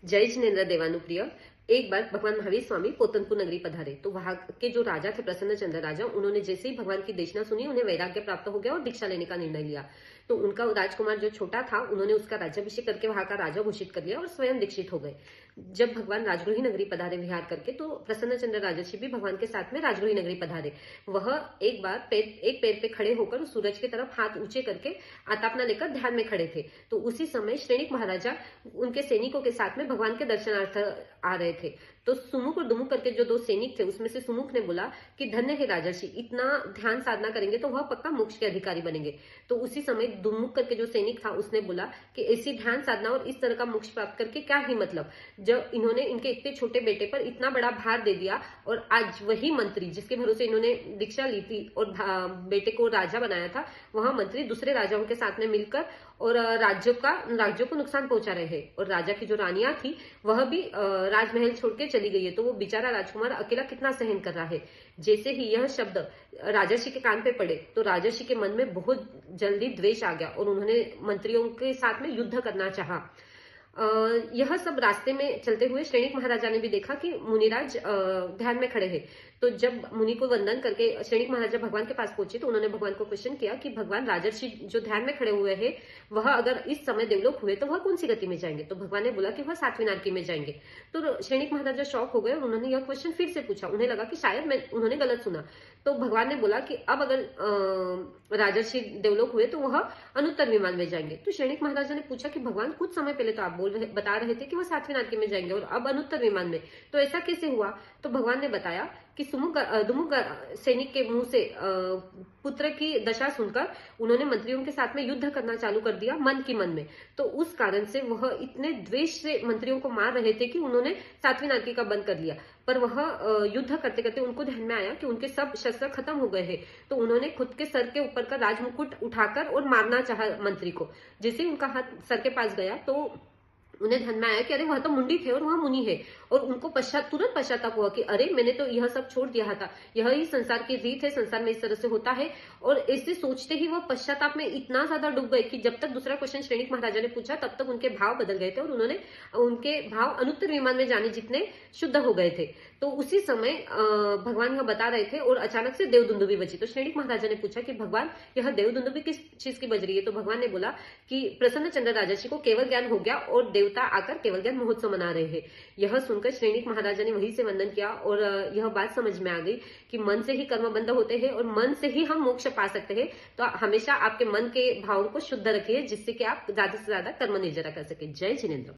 जय जिनेन्द्र देवानुप्रिय। एक बार भगवान महावीर स्वामी पोतनपुर नगरी पधारे तो वहां के जो राजा थे, प्रसन्न चंद्र राजा, उन्होंने जैसे ही भगवान की देशना सुनी, उन्हें वैराग्य प्राप्त हो गया और दीक्षा लेने का निर्णय लिया। तो उनका राजकुमार जो छोटा था, उन्होंने उसका राज्याभिषेक करके वहां का राजा घोषित कर लिया और स्वयं दीक्षित हो गए। जब भगवान राजगृही नगरी पधारे विहार करके, तो प्रसन्न चंद्र राजर्षि भी भगवान के साथ में राजगृही नगरी पधारे। वह एक बार एक पैर पे खड़े होकर सूरज की तरफ हाथ ऊंचे करके आतापना लेकर ध्यान में खड़े थे। तो उसी समय श्रेणिक महाराजा उनके सैनिकों के साथ में भगवान के दर्शनार्थ आ रहे थे। तो सुमुख और दुमुख करके जो दो सैनिक थे, उसमें से सुमुख ने बोला कि धन्य है राजर्षि, इतना ध्यान साधना करेंगे तो वह पक्का मोक्ष के अधिकारी बनेंगे। तो उसी समय दुमुख करके जो सैनिक था, उसने बोला कि ऐसी ध्यान साधना और इस तरह का मोक्ष प्राप्त करके क्या ही मतलब, जब इन्होंने इनके इतने छोटे बेटे पर इतना बड़ा भार दे दिया और आज वही मंत्री जिसके भरोसे इन्होंने दीक्षा ली थी और बेटे को राजा बनाया था, वह मंत्री दूसरे राजाओं के साथ में मिलकर और राज्यों को नुकसान पहुंचा रहे हैं। और राजा की जो रानियां थी, वह भी राजमहल छोड़ के चली गई है। तो वो बेचारा राजकुमार अकेला कितना सहन कर रहा है। जैसे ही यह शब्द राजर्षि के कान पे पड़े, तो राजर्षि के मन में बहुत जल्दी द्वेष आ गया और उन्होंने मंत्रियों के साथ में युद्ध करना चाहा। यह सब रास्ते में चलते हुए श्रेणिक महाराजा ने भी देखा कि मुनिराज ध्यान में खड़े हैं। तो जब मुनि को वंदन करके श्रेणिक महाराजा भगवान के पास पहुंचे, तो उन्होंने भगवान को क्वेश्चन किया कि भगवान, राजर्षि जो ध्यान में खड़े हुए हैं, वह अगर इस समय देवलोक हुए तो वह कौन सी गति में जाएंगे। तो भगवान ने बोला कि वह 7वीं नारकी में जाएंगे। तो श्रेणिक महाराजा शॉक हो गए और उन्होंने यह क्वेश्चन फिर से पूछा। उन्हें लगा कि शायद उन्होंने गलत सुना। तो भगवान ने बोला कि अब अगर राजर्षि देवलोक हुए तो वह अनुत्तर विमान में जाएंगे। तो श्रेणिक महाराजा ने पूछा कि भगवान, कुछ समय पहले तो आप बता रहे थे कि वह 7वीं नारकी में जाएंगे और अब अनुत्तर विमान में, तो ऐसा कैसे हुआ। तो भगवान ने बताया कि दुमुख सैनिक के मुंह से पुत्र की दशा सुनकर उन्होंने मंत्रियों के साथ में युद्ध करना चालू कर दिया मन की मन में। तो उस कारण से वह इतने द्वेष से मंत्रियों को मार रहे थे कि उन्होंने 7वीं नारकी का बंद कर लिया। पर वह युद्ध करते करते उनको ध्यान में आया कि उनके सब शस्त्र खत्म हो गए हैं। तो उन्होंने खुद के सर के ऊपर का राजमुकुट उठाकर और मारना चाहा मंत्री को। जैसे ही उनका हाथ सर के पास गया, तो उन्हें ध्यान में आया कि अरे वह तो मुंडी थे और वह मुनि है। और उनको तुरंत पश्चाताप हुआ कि अरे, मैंने तो यह सब छोड़ दिया था, यह ही संसार की रीत है, संसार में इस तरह से होता है। और ऐसे सोचते ही वह पश्चाताप में इतना ज्यादा डूब गए कि जब तक दूसरा क्वेश्चन श्रेणिक महाराजा ने पूछा, तब तक उनके भाव बदल गए थे और उनके भाव अनुत्तर विमान में जाने जितने शुद्ध हो गए थे। तो उसी समय भगवान यह बता रहे थे और अचानक से देवदुंदुभी बजी। तो श्रेणिक महाराजा ने पूछा कि भगवान, यह देवदुंदुभी किस चीज की बज रही है। तो भगवान ने बोला कि प्रसन्न चंद्र राजर्षि को केवल ज्ञान हो गया और देवता आकर केवल ज्ञान महोत्सव मना रहे हैं। यह सुनकर श्रेणिक महाराजा ने वहीं से वंदन किया और यह बात समझ में आ गई कि मन से ही कर्म बंध होते हैं और मन से ही हम मोक्ष पा सकते हैं। तो हमेशा आपके मन के भावों को शुद्ध रखिए, जिससे कि आप ज्यादा से ज्यादा कर्म निर्जरा कर सके। जय जिनेन्द्र।